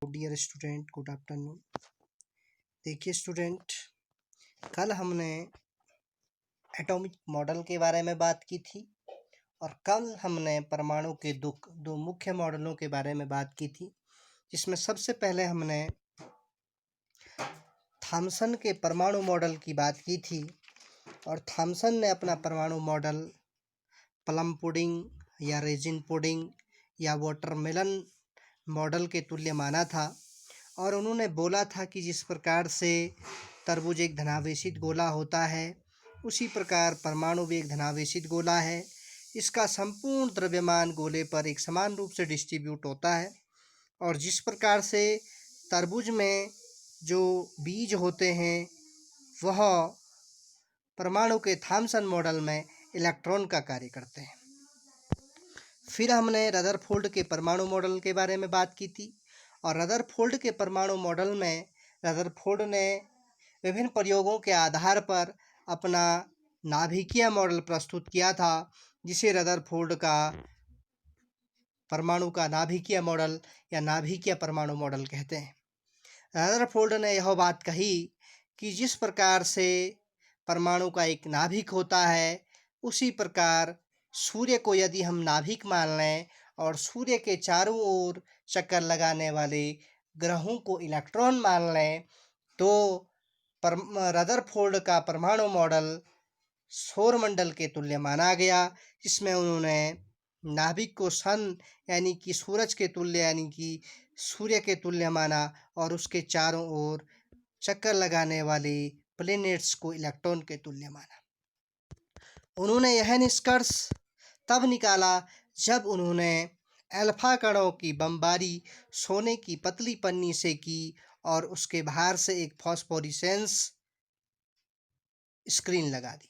Dear student, good afternoon. देखिए student, कल हमने एटॉमिक मॉडल के बारे में बात की थी और कल हमने परमाणु के दो मुख्य मॉडलों के बारे में बात की थी, जिसमें सबसे पहले हमने थॉमसन के परमाणु मॉडल की बात की थी। और थॉमसन ने अपना परमाणु मॉडल प्लम पुडिंग या रेजिन पुडिंग या वाटरमेलन मॉडल के तुल्य माना था। और उन्होंने बोला था कि जिस प्रकार से तरबूज एक धनावेशित गोला होता है, उसी प्रकार परमाणु भी एक धनावेशित गोला है। इसका संपूर्ण द्रव्यमान गोले पर एक समान रूप से डिस्ट्रीब्यूट होता है। और जिस प्रकार से तरबूज में जो बीज होते हैं वह परमाणु के थॉमसन मॉडल में इलेक्ट्रॉन का कार्य करते हैं। फिर हमने रदरफोर्ड के परमाणु मॉडल के बारे में बात की थी। और रदरफोर्ड के परमाणु मॉडल में रदरफोर्ड ने विभिन्न प्रयोगों के आधार पर अपना नाभिकीय मॉडल प्रस्तुत किया था, जिसे रदरफोर्ड का परमाणु का नाभिकीय मॉडल या नाभिकीय परमाणु मॉडल कहते हैं। रदरफोर्ड ने यह बात कही कि जिस प्रकार से परमाणु का एक नाभिक होता है, उसी प्रकार सूर्य को यदि हम नाभिक मान लें और सूर्य के चारों ओर चक्कर लगाने वाले ग्रहों को इलेक्ट्रॉन मान लें, तो रदरफोर्ड का परमाणु मॉडल सौरमंडल के तुल्य माना गया, जिसमें उन्होंने नाभिक को सन यानी कि सूरज के तुल्य यानी कि सूर्य के तुल्य माना और उसके चारों ओर चक्कर लगाने वाले प्लैनेट्स को इलेक्ट्रॉन के तुल्य माना। उन्होंने यह निष्कर्ष तब निकाला जब उन्होंने अल्फा कणों की बमबारी सोने की पतली पन्नी से की और उसके बाहर से एक फॉस्फोरेसेंस स्क्रीन लगा दी।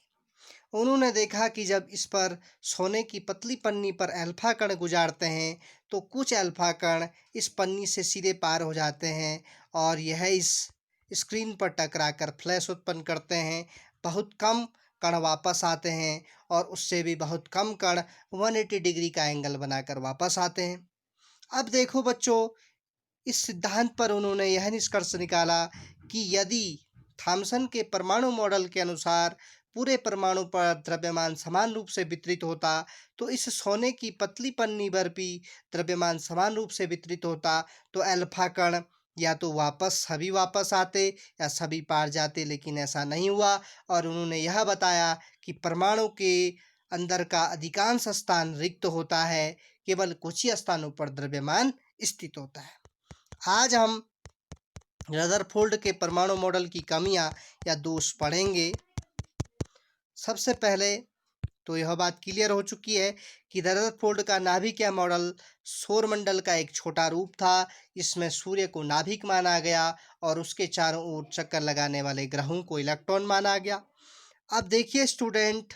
उन्होंने देखा कि जब इस पर सोने की पतली पन्नी पर अल्फा कण गुजारते हैं तो कुछ अल्फा कण इस पन्नी से सीधे पार हो जाते हैं और यह इस स्क्रीन पर टकराकर फ्लैश उत्पन्न करते हैं। बहुत कम कण वापस आते हैं और उससे भी बहुत कम कण 180 डिग्री का एंगल बनाकर वापस आते हैं। अब देखो बच्चों, इस सिद्धांत पर उन्होंने यह निष्कर्ष निकाला कि यदि थॉमसन के परमाणु मॉडल के अनुसार पूरे परमाणु पर द्रव्यमान समान रूप से वितरित होता, तो इस सोने की पतली पन्नी पर भी द्रव्यमान समान रूप से वितरित होता, तो अल्फा कण या तो सभी वापस आते या सभी पार जाते, लेकिन ऐसा नहीं हुआ। और उन्होंने यह बताया कि परमाणु के अंदर का अधिकांश स्थान रिक्त होता है, केवल कुछ ही स्थानों पर द्रव्यमान स्थित होता है। आज हम रदरफोर्ड के परमाणु मॉडल की कमियां या दोष पढ़ेंगे। सबसे पहले तो यह बात क्लियर हो चुकी है कि रदरफोर्ड का नाभिकीय मॉडल सौरमंडल का एक छोटा रूप था, जिसमें सूर्य को नाभिक माना गया और उसके चारों ओर चक्कर लगाने वाले ग्रहों को इलेक्ट्रॉन माना गया। अब देखिए स्टूडेंट,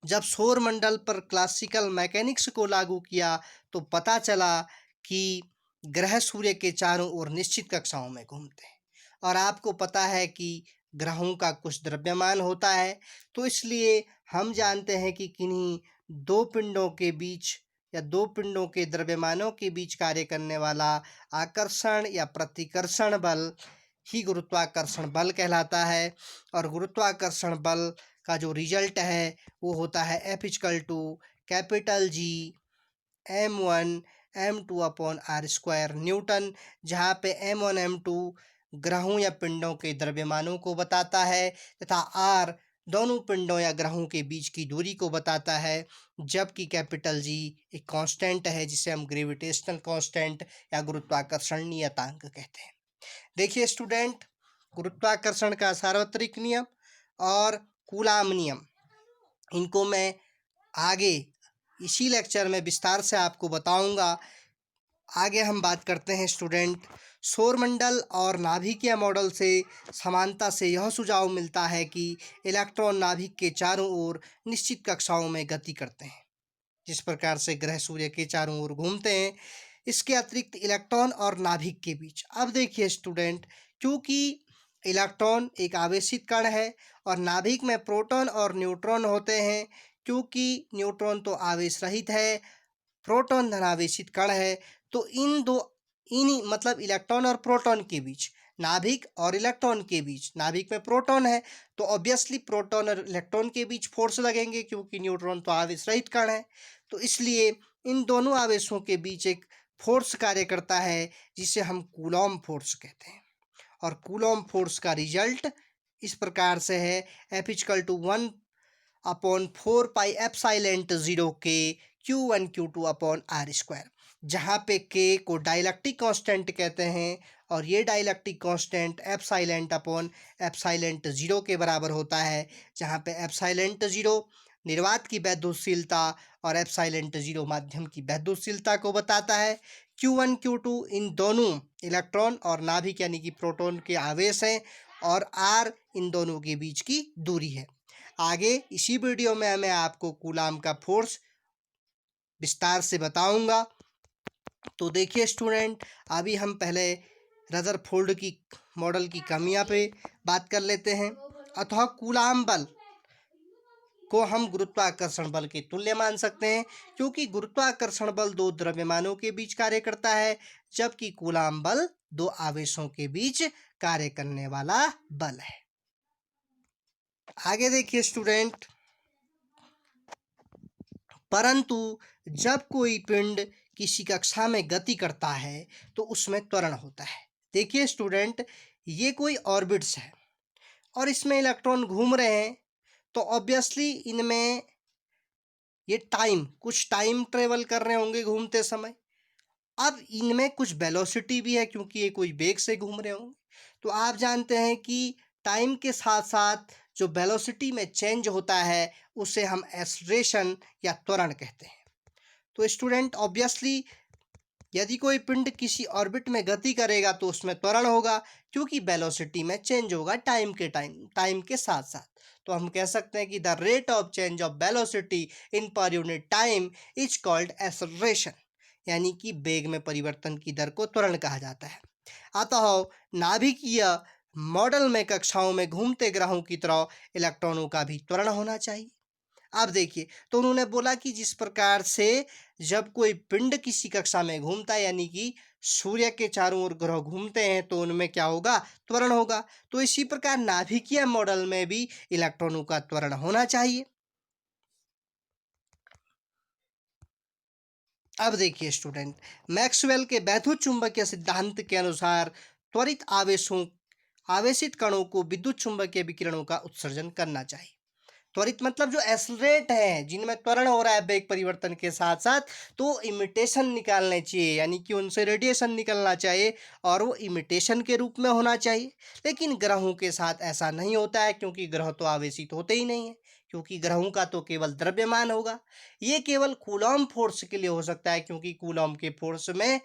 जब सौरमंडल पर क्लासिकल मैकेनिक्स को लागू किया तो पता चला कि ग्रह सूर्य के चारों ओर निश्चित कक्षाओं में घूमते हैं और आपको पता है कि ग्रहों का कुछ द्रव्यमान होता है, तो इसलिए हम जानते हैं कि किन्हीं दो पिंडों के बीच या दो पिंडों के द्रव्यमानों के बीच कार्य करने वाला आकर्षण या प्रतिकर्षण बल ही गुरुत्वाकर्षण बल कहलाता है। और गुरुत्वाकर्षण बल का जो रिजल्ट है वो होता है F=G m1m2/r² न्यूटन, जहाँ पे m1 m2 ग्रहों या पिंडों के द्रव्यमानों को बताता है तथा r दोनों पिंडों या ग्रहों के बीच की दूरी को बताता है, जबकि G एक कांस्टेंट है जिसे हम ग्रेविटेशनल कांस्टेंट या गुरुत्वाकर्षण नियतांक कहते हैं। देखिए स्टूडेंट, गुरुत्वाकर्षण का सार्वत्रिक नियम और कूलाम नियम, इनको मैं आगे इसी लेक्चर में विस्तार से आपको बताऊंगा। आगे हम बात करते हैं स्टूडेंट, सौरमंडल और नाभिकीय मॉडल से समानता से यह सुझाव मिलता है कि इलेक्ट्रॉन नाभिक के चारों ओर निश्चित कक्षाओं में गति करते हैं, जिस प्रकार से ग्रह सूर्य के चारों ओर घूमते हैं। इसके अतिरिक्त इलेक्ट्रॉन और नाभिक के बीच, अब देखिए स्टूडेंट, क्योंकि इलेक्ट्रॉन एक आवेशित कण है और नाभिक में प्रोटॉन और न्यूट्रॉन होते हैं, क्योंकि न्यूट्रॉन तो आवेश रहित है, प्रोटॉन धनावेशित कण है, तो इन दो इन मतलब इलेक्ट्रॉन और प्रोटॉन के बीच, नाभिक और इलेक्ट्रॉन के बीच, नाभिक में प्रोटॉन है तो ऑब्वियसली प्रोटॉन और इलेक्ट्रॉन के बीच फोर्स लगेंगे, क्योंकि न्यूट्रॉन तो आवेश रहित कण है। तो इसलिए इन दोनों आवेशों के बीच एक फोर्स कार्य करता है जिसे हम कूलॉम फोर्स कहते हैं। और कूलॉम फोर्स का रिजल्ट इस प्रकार से है, F=1/4πε0 के Q1 Q2 upon are square, जहाँ पे K को डाइलेक्ट्रिक कांस्टेंट कहते हैं और ये डाइलेक्ट्रिक कांस्टेंट एप्साइलेंट 0 के बराबर होता है, जहाँ पे एप्साइलेंट 0 निर्वात की वैद्युतशीलता और एप्साइलेंट 0 माध्यम की वैद्युतशीलता को बताता है। Q1 Q2 इन दोनों इलेक्ट्रॉन और नाभिक यानी कि प्रोटॉन के आवेश हैं और R इन दोनों के बीच की दूरी है। आगे इसी वीडियो में मैं आपको कूलाम का फोर्स विस्तार से बताऊंगा। तो देखिए स्टूडेंट, अभी हम पहले रदरफोर्ड की मॉडल की कमियां पे बात कर लेते हैं। अतः कूलाम बल को हम गुरुत्वाकर्षण बल के तुल्य मान सकते हैं, क्योंकि गुरुत्वाकर्षण बल दो द्रव्यमानों के बीच कार्य करता है, जबकि कूलाम बल दो आवेशों के बीच कार्य करने वाला बल है। आगे देखिए स्टूडेंट, परंतु जब कोई पिंड किसी कक्षा में गति करता है तो उसमें त्वरण होता है। देखिए स्टूडेंट, ये कोई ऑर्बिट्स है और इसमें इलेक्ट्रॉन घूम रहे हैं, तो ऑब्वियसली इनमें ये कुछ टाइम ट्रेवल कर रहे होंगे घूमते समय। अब इनमें कुछ वेलोसिटी भी है, क्योंकि ये कोई वेग से घूम रहे होंगे। तो आप जानते हैं कि टाइम के साथ साथ जो वेलोसिटी में चेंज होता है उसे हम एक्सेलरेशन या त्वरण कहते हैं। तो स्टूडेंट, ऑब्वियसली यदि कोई पिंड किसी ऑर्बिट में गति करेगा तो उसमें त्वरण होगा, क्योंकि वेलोसिटी में चेंज होगा टाइम के साथ साथ। तो हम कह सकते हैं कि the rate of change of velocity in per unit time is called acceleration, यानी कि वेग में परिवर्तन की दर को त्वरण कहा जाता है। अतः नाभिकीय मॉडल में कक्षाओं में घूमते ग्रहों की तरह इलेक्ट्रॉनों का भी त्वरण होना चाहिए। अब देखिए, तो उन्होंने बोला कि जिस प्रकार से जब कोई पिंड किसी कक्षा में घूमता है, यानी कि सूर्य के चारों ओर ग्रह घूमते हैं, तो उनमें क्या होगा, त्वरण होगा। तो इसी प्रकार नाभिकीय मॉडल में भी इलेक्ट्रॉनों का त्वरण होना चाहिए। अब देखिए स्टूडेंट, मैक्सवेल के वैद्युत चुंबकीय सिद्धांत के अनुसार त्वरित आवेशित कणों को विद्युत चुंबकीय विकिरणों का उत्सर्जन करना चाहिए। त्वरित मतलब जो एक्सलरेट है, जिनमें त्वरण हो रहा है वेग परिवर्तन के साथ साथ, तो इमिटेशन निकालने चाहिए, यानी कि उनसे रेडिएशन निकलना चाहिए और वो इमिटेशन के रूप में होना चाहिए। लेकिन ग्रहों के साथ ऐसा नहीं होता है, क्योंकि ग्रह तो आवेशित होते ही नहीं है, क्योंकि ग्रहों का तो केवल द्रव्यमान होगा। ये केवल कूलॉम फोर्स के लिए हो सकता है, क्योंकि कूलॉम के फोर्स में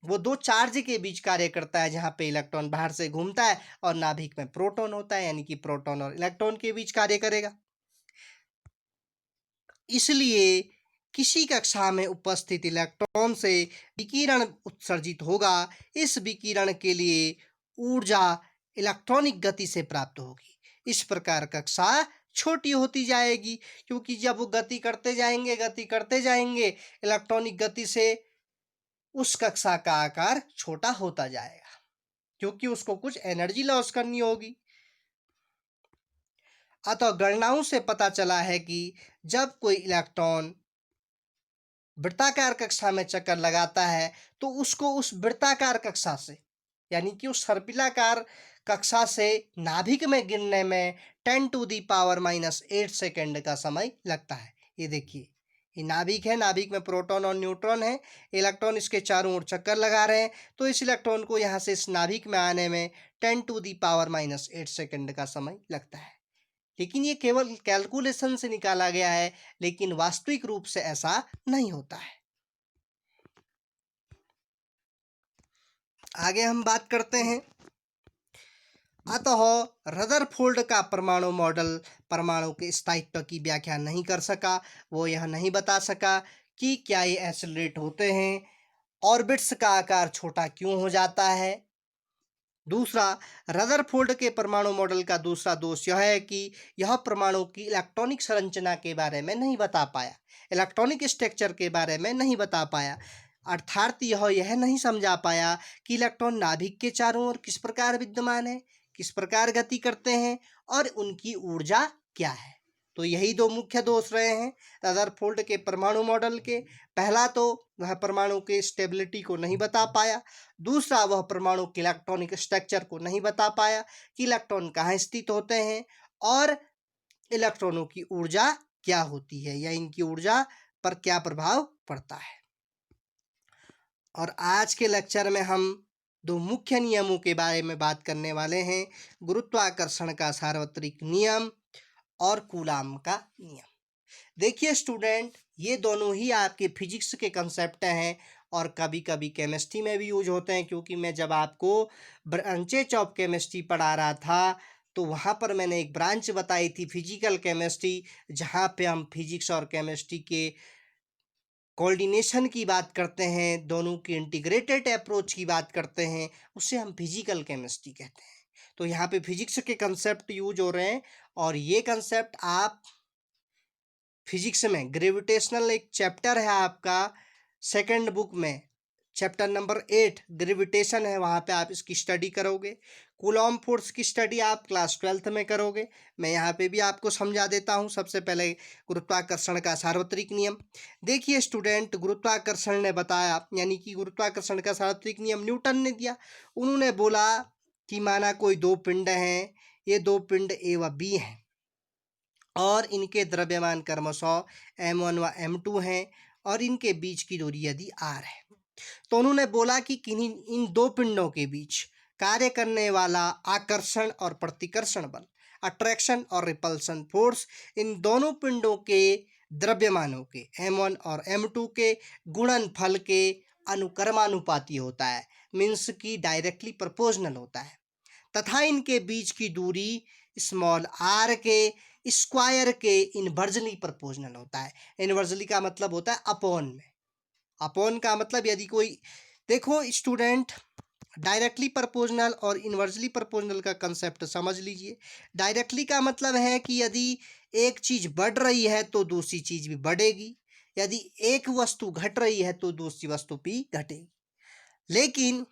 वो दो चार्ज के बीच कार्य करता है, जहाँ पे इलेक्ट्रॉन बाहर से घूमता है और नाभिक में प्रोटॉन होता है, यानी कि प्रोटॉन और इलेक्ट्रॉन के बीच कार्य करेगा। इसलिए किसी कक्षा में उपस्थित इलेक्ट्रॉन से विकिरण उत्सर्जित होगा। इस विकिरण के लिए ऊर्जा इलेक्ट्रॉनिक गति से प्राप्त होगी। इस प्रकार कक्षा छोटी होती जाएगी, क्योंकि जब वो गति करते जाएंगे इलेक्ट्रॉनिक गति से, उस कक्षा का आकार छोटा होता जाएगा, क्योंकि उसको कुछ एनर्जी लॉस करनी होगी। अतः गणनाओं से पता चला है कि जब कोई इलेक्ट्रॉन वृत्ताकार कक्षा में चक्कर लगाता है तो उसको उस वृत्ताकार कक्षा से, यानी कि उस सर्पिलाकार कक्षा से नाभिक में गिरने में 10⁻⁻8 सेकेंड का समय लगता है। ये देखिए, ये नाभिक है, नाभिक में प्रोटॉन और न्यूट्रॉन है, इलेक्ट्रॉन इसके चारों ओर चक्कर लगा रहे हैं, तो इस इलेक्ट्रॉन को यहाँ से इस नाभिक में आने में 10⁻⁻8 सेकेंड का समय लगता है। लेकिन ये केवल कैलकुलेशन से निकाला गया है, लेकिन वास्तविक रूप से ऐसा नहीं होता है। आगे हम बात करते हैं। अतः रदरफोर्ड का परमाणु मॉडल परमाणु के स्थायित्व की व्याख्या नहीं कर सका। वो यह नहीं बता सका कि क्या ये एक्सेलरेट होते हैं, ऑर्बिट्स का आकार छोटा क्यों हो जाता है। दूसरा, रदरफोर्ड के परमाणु मॉडल का दूसरा दोष यह है कि यह परमाणु की इलेक्ट्रॉनिक संरचना के बारे में नहीं बता पाया, इलेक्ट्रॉनिक स्ट्रक्चर के बारे में नहीं बता पाया। अर्थात यह नहीं समझा पाया कि इलेक्ट्रॉन नाभिक के चारों ओर किस प्रकार विद्यमान है, किस प्रकार गति करते हैं और उनकी ऊर्जा क्या है। तो यही दो मुख्य दोष रहे हैं रदरफोर्ड के परमाणु मॉडल के। पहला तो वह परमाणु के स्टेबिलिटी को नहीं बता पाया, दूसरा वह परमाणु के इलेक्ट्रॉनिक स्ट्रक्चर को नहीं बता पाया कि इलेक्ट्रॉन कहाँ स्थित होते हैं और इलेक्ट्रॉनों की ऊर्जा क्या होती है या इनकी ऊर्जा पर क्या प्रभाव पड़ता है। और आज के लेक्चर में हम दो मुख्य नियमों के बारे में बात करने वाले हैं, गुरुत्वाकर्षण का सार्वत्रिक नियम और कूलाम का नियम। देखिए स्टूडेंट, ये दोनों ही आपके फिजिक्स के कंसेप्ट हैं और कभी कभी केमिस्ट्री में भी यूज होते हैं, क्योंकि मैं जब आपको ब्रांचेज ऑफ केमिस्ट्री पढ़ा रहा था तो वहाँ पर मैंने एक ब्रांच बताई थी फिजिकल केमिस्ट्री, जहाँ पे हम फिजिक्स और केमिस्ट्री के कोऑर्डिनेशन की बात करते हैं, दोनों की इंटीग्रेटेड अप्रोच की बात करते हैं, उससे हम फिजिकल केमिस्ट्री कहते हैं। तो यहाँ पे फिजिक्स के कंसेप्ट यूज हो रहे हैं और ये कंसेप्ट आप फिजिक्स में ग्रेविटेशनल एक चैप्टर है आपका सेकंड बुक में, चैप्टर नंबर 8 ग्रेविटेशन है, वहाँ पे आप इसकी स्टडी करोगे। कूलॉम फोर्स की स्टडी आप क्लास 12th में करोगे। मैं यहाँ पे भी आपको समझा देता हूँ। सबसे पहले गुरुत्वाकर्षण का सार्वत्रिक नियम। देखिए स्टूडेंट, गुरुत्वाकर्षण ने बताया, यानी कि गुरुत्वाकर्षण का सार्वत्रिक नियम न्यूटन ने दिया। उन्होंने बोला कि माना कोई दो पिंड हैं, ये दो पिंड ए व बी हैं और इनके द्रव्यमान क्रमशः m1 व m2 हैं और इनके बीच की दूरी यदि r है, तो उन्होंने बोला कि किन्हीं इन दो पिंडों के बीच कार्य करने वाला आकर्षण और प्रतिकर्षण बल, अट्रैक्शन और रिपल्सन फोर्स, इन दोनों पिंडों के द्रव्यमानों के m1 और m2 के गुणनफल के अनुक्रमानुपाती होता है, मीन्स की डायरेक्टली प्रोपोर्शनल होता है, तथा इनके बीच की दूरी स्मॉल r के स्क्वायर के इनवर्जली प्रोपोर्शनल होता है। इनवर्जली का मतलब होता है अपॉन में। अपॉन का मतलब यदि कोई, देखो स्टूडेंट, डायरेक्टली प्रोपोर्शनल और इनवर्सली प्रोपोर्शनल का कंसेप्ट समझ लीजिए। डायरेक्टली का मतलब है कि यदि एक चीज़ बढ़ रही है तो दूसरी चीज़ भी बढ़ेगी, यदि एक वस्तु घट रही है तो दूसरी वस्तु भी घटेगी। लेकिन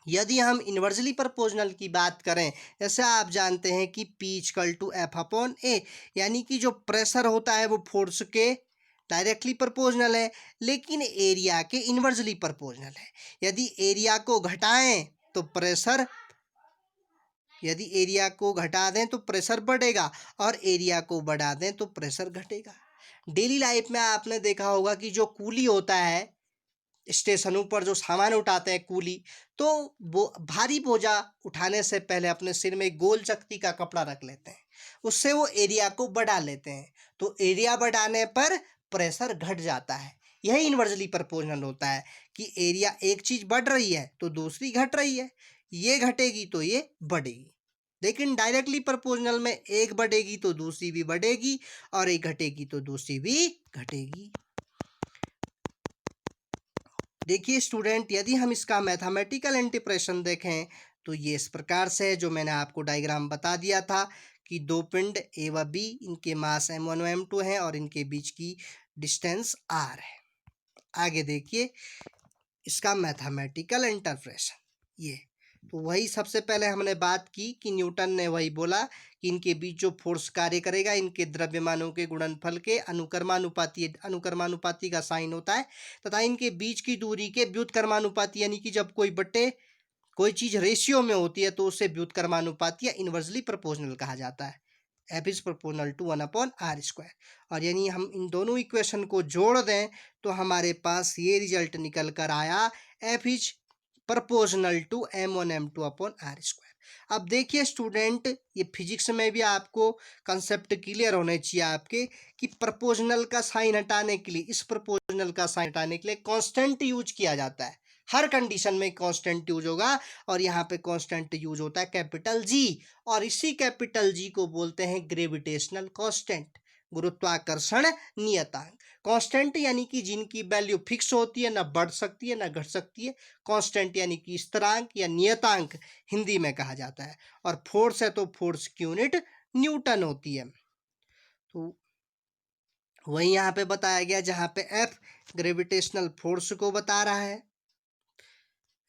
यदि हम इनवर्सली प्रोपोर्शनल की बात करें, जैसे आप जानते हैं कि P=F/A, यानी कि जो प्रेशर होता है वो फोर्स के डायरेक्टली प्रोपोर्शनल है, लेकिन एरिया के इनवर्सली प्रोपोर्शनल है। यदि एरिया को घटाएं तो प्रेशर, यदि एरिया को घटा दें तो प्रेशर बढ़ेगा और एरिया को बढ़ा दें तो प्रेशर घटेगा। डेली लाइफ में आपने देखा होगा कि जो कूली होता है, स्टेशनों पर जो सामान उठाते हैं कूली, तो वो भारी बोझा उठाने से पहले अपने सिर में गोल चकती का कपड़ा रख लेते हैं, उससे वो एरिया को बढ़ा लेते हैं। तो एरिया बढ़ाने पर प्रेशर घट जाता है। यही इनवर्सली प्रोपोर्शनल होता है कि एरिया, एक चीज़ बढ़ रही है तो दूसरी घट रही है, ये घटेगी तो ये बढ़ेगी। लेकिन डायरेक्टली प्रोपोर्शनल में एक बढ़ेगी तो दूसरी भी बढ़ेगी और एक घटेगी तो दूसरी भी घटेगी। देखिए स्टूडेंट, यदि हम इसका मैथमेटिकल इंटरप्रेशन देखें तो ये इस प्रकार से है, जो मैंने आपको डायग्राम बता दिया था कि दो पिंड ए व बी, इनके मास m1 व m2 हैं और इनके बीच की डिस्टेंस r है। आगे देखिए इसका मैथमेटिकल इंटरप्रेशन। ये तो वही सबसे पहले हमने बात की कि न्यूटन ने वही बोला कि इनके बीच जो फोर्स कार्य करेगा, इनके द्रव्यमानों के गुणनफल के अनुक्रमानुपाती का साइन होता है, तथा इनके बीच की दूरी के व्युत्क्रमानुपाती, यानी कि जब कोई चीज़ रेशियो में होती है तो उसे व्युत्क्रमानुपाती या इनवर्सली प्रोपोर्शनल कहा जाता है। F is proportional to 1/r²। और यानी हम इन दोनों इक्वेशन को जोड़ दें तो हमारे पास ये रिजल्ट निकल कर आया, F is proportional to m1 m2/r²। अब देखिए स्टूडेंट, ये फिजिक्स में भी आपको कंसेप्ट क्लियर होने चाहिए आपके कि प्रोपोर्शनल का साइन हटाने के लिए, इस प्रोपोर्शनल का साइन हटाने के लिए कांस्टेंट यूज किया जाता है। हर कंडीशन में कांस्टेंट यूज होगा और यहाँ पे कांस्टेंट यूज होता है कैपिटल जी, और इसी कैपिटल जी को बोलते हैं ग्रेविटेशनल कांस्टेंट, गुरुत्वाकर्षण नियतांक। कांस्टेंट यानी कि जिनकी वैल्यू फिक्स होती है, ना बढ़ सकती है ना घट सकती है। कांस्टेंट यानी कि स्थिरांक या नियतांक हिंदी में कहा जाता है। और फोर्स है तो फोर्स की यूनिट न्यूटन होती है। तो वही यहाँ पे बताया गया जहाँ पे F ग्रेविटेशनल फोर्स को बता रहा है,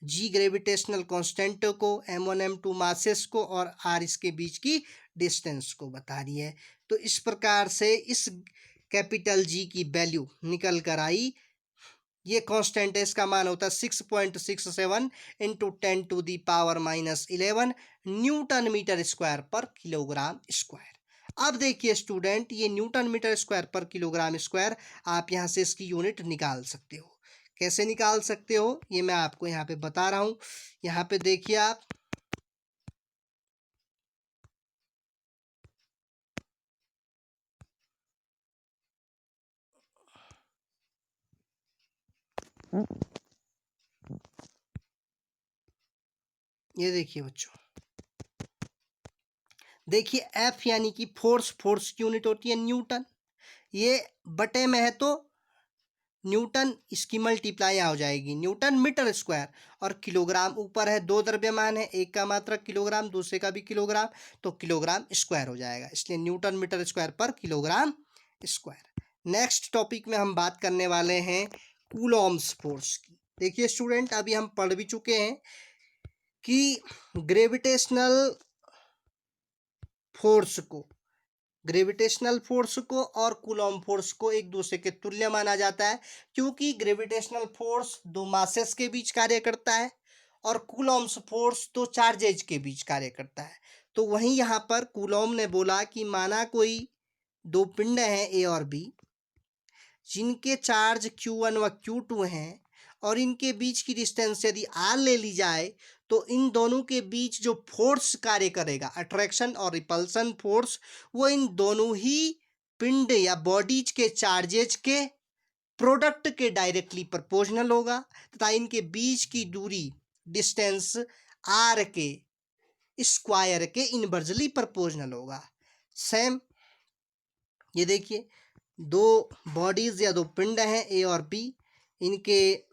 G ग्रेविटेशनल कांस्टेंट को, M1 M2 मासेस को और R इसके बीच की डिस्टेंस को बता रही है। तो इस प्रकार से इस कैपिटल G की वैल्यू निकल कर आई। ये कांस्टेंट है, इसका मान होता है 6.67 इंटू 10⁻⁻11 न्यूटन मीटर स्क्वायर पर किलोग्राम स्क्वायर। अब देखिए स्टूडेंट, ये न्यूटन मीटर स्क्वायर पर किलोग्राम स्क्वायर, आप यहाँ से इसकी यूनिट निकाल सकते हो। कैसे निकाल सकते हो ये मैं आपको यहाँ पे बता रहा हूँ। यहाँ पे देखिए आप, ये देखिए बच्चों, देखिए F यानी कि फोर्स की यूनिट होती है न्यूटन, ये बटे में है तो न्यूटन, इसकी मल्टीप्लाई हो जाएगी न्यूटन मीटर स्क्वायर, और किलोग्राम ऊपर है, दो द्रव्यमान है, एक का मात्रक किलोग्राम, दूसरे का भी किलोग्राम, तो किलोग्राम स्क्वायर हो जाएगा, इसलिए न्यूटन मीटर स्क्वायर पर किलोग्राम स्क्वायर। नेक्स्ट टॉपिक में हम बात करने वाले हैं कूलॉम्स फोर्स की। देखिए स्टूडेंट, अभी हम पढ़ भी चुके हैं कि ग्रेविटेशनल फोर्स को, ग्रेविटेशनल फोर्स को और कूलॉम फोर्स को एक दूसरे के तुल्य माना जाता है, क्योंकि ग्रेविटेशनल फोर्स दो मासेस के बीच कार्य करता है और कूलॉम्स फोर्स दो चार्जेज के बीच कार्य करता है। तो वहीं यहाँ पर कूलॉम ने बोला कि माना कोई दो पिंड हैं ए और बी, जिनके चार्ज Q1 व Q2 हैं, और इनके बीच की डिस्टेंस यदि R ले ली जाए, तो इन दोनों के बीच जो फोर्स कार्य करेगा, अट्रैक्शन और रिपल्सन फोर्स, वो इन दोनों ही पिंड या बॉडीज के चार्जेज के प्रोडक्ट के डायरेक्टली प्रोपोर्शनल होगा, तथा इनके बीच की दूरी, डिस्टेंस R के स्क्वायर के इनवर्सली प्रोपोर्शनल होगा। सेम ये देखिए, दो बॉडीज या दो पिंड हैं ए और बी, इनके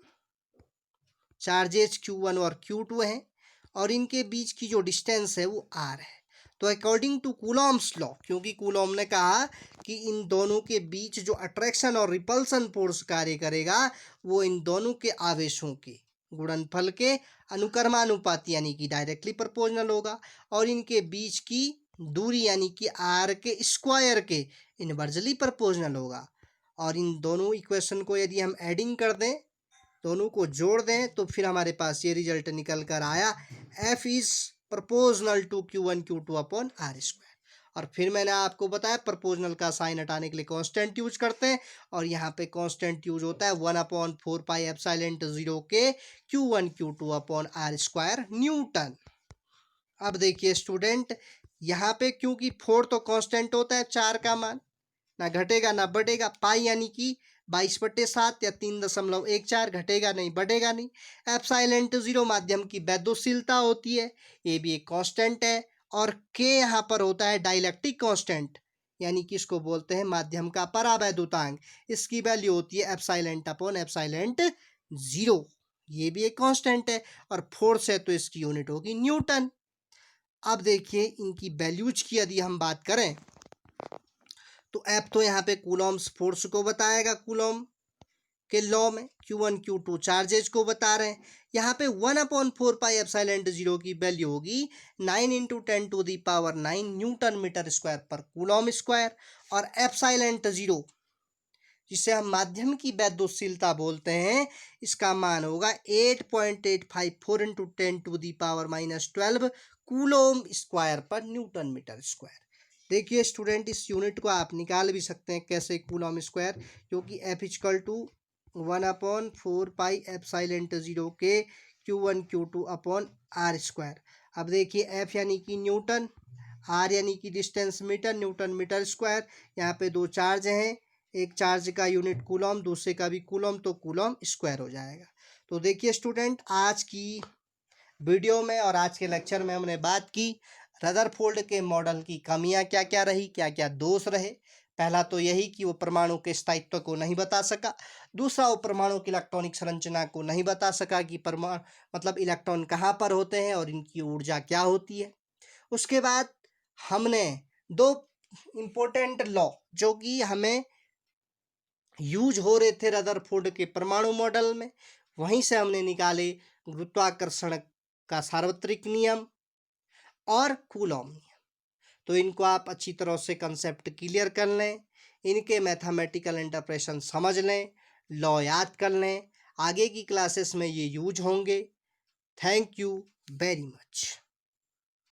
चार्जेस Q1 और Q2 हैं, और इनके बीच की जो डिस्टेंस है वो R है। तो अकॉर्डिंग टू कूलॉम्स लॉ, क्योंकि कूलॉम ने कहा कि इन दोनों के बीच जो अट्रैक्शन और रिपल्सन फोर्स कार्य करेगा, वो इन दोनों के आवेशों के गुणनफल के अनुक्रमानुपाती यानी कि डायरेक्टली प्रोपोर्शनल होगा, और इनके बीच की दूरी यानी कि R के स्क्वायर के इनवर्सली प्रोपोर्शनल होगा। और इन दोनों इक्वेशन को यदि हम एडिंग कर दें, दोनों को जोड़ दें, तो फिर हमारे पास ये रिजल्ट निकल कर आया, F is proportional to Q1 Q2 upon R square. और फिर मैंने आपको बताया प्रोपोर्शनल का साइन हटाने के लिए कांस्टेंट यूज करते हैं, और यहाँ पे कांस्टेंट यूज होता है 1/4πε0 के Q1 Q2 upon R square Newton. अब देखिए स्टूडेंट, यहाँ पे क्योंकि 4 तो कांस्टेंट होता है, 4 का मान ना घटेगा ना बढ़ेगा, पाई यानी कि 22/7 या 3.14, घटेगा नहीं बढ़ेगा नहीं। एप्सिलॉन जीरो माध्यम की वैद्युशीलता होती है, ये भी एक कांस्टेंट है। और के यहाँ पर होता है डाइलेक्ट्रिक कांस्टेंट, यानी कि इसको बोलते हैं माध्यम का परावैद्युतांक, इसकी वैल्यू होती है एप्सिलॉन अपॉन एप्सिलॉन जीरो, ये भी एक कांस्टेंट है। और फोर्स है तो इसकी यूनिट होगी न्यूटन। अब देखिए इनकी वैल्यूज की यदि हम बात करें, तो एफ तो यहाँ पे कूलॉम्स फोर्स को बताएगा, कूलॉम के लॉ में Q1 Q2 चार्जेज को बता रहे हैं। यहाँ पे 1/4πε0 की वैल्यू होगी 9 × 10⁻⁹ न्यूटन मीटर स्क्वायर पर कूलॉम स्क्वायर। और एप्सिलॉन जीरो, जिसे हम माध्यम की वैद्युशीलता बोलते हैं, इसका मान होगा 8.854 × 10⁻⁻12 कूलॉम स्क्वायर पर न्यूटन मीटर स्क्वायर। देखिए स्टूडेंट, इस यूनिट को आप निकाल भी सकते हैं कैसे, कूलॉम स्क्वायर, क्योंकि F = 1/4πε0 के Q1 Q2 upon R square. अब देखिए F यानी कि न्यूटन, R यानी कि distance metre, newton metre square. यहाँ पे दो चार्ज हैं, एक चार्ज का यूनिट कूलॉम, दूसरे का भी कूलॉम, तो कूलॉम स्क्वायर हो जाएगा। तो देखिए स्टूडेंट, आज की वीडियो में और आज के लेक्चर में हमने बात की रदरफोर्ड के मॉडल की कमियां क्या क्या रही, क्या क्या दोष रहे। पहला तो यही कि वो परमाणु के स्थायित्व को नहीं बता सका, दूसरा वो परमाणु की इलेक्ट्रॉनिक संरचना को नहीं बता सका कि परमाणु मतलब इलेक्ट्रॉन कहाँ पर होते हैं और इनकी ऊर्जा क्या होती है। उसके बाद हमने दो इम्पोर्टेंट लॉ, जो कि हमें यूज हो रहे थे रदरफोर्ड के परमाणु मॉडल में, वहीं से हमने निकाले गुरुत्वाकर्षण का सार्वत्रिक नियम और कूलॉम नियम। तो इनको आप अच्छी तरह से कंसेप्ट क्लियर कर लें, इनके मैथमेटिकल इंटरप्रेशन समझ लें, लॉ याद कर लें, आगे की क्लासेस में ये यूज होंगे। Thank you very much.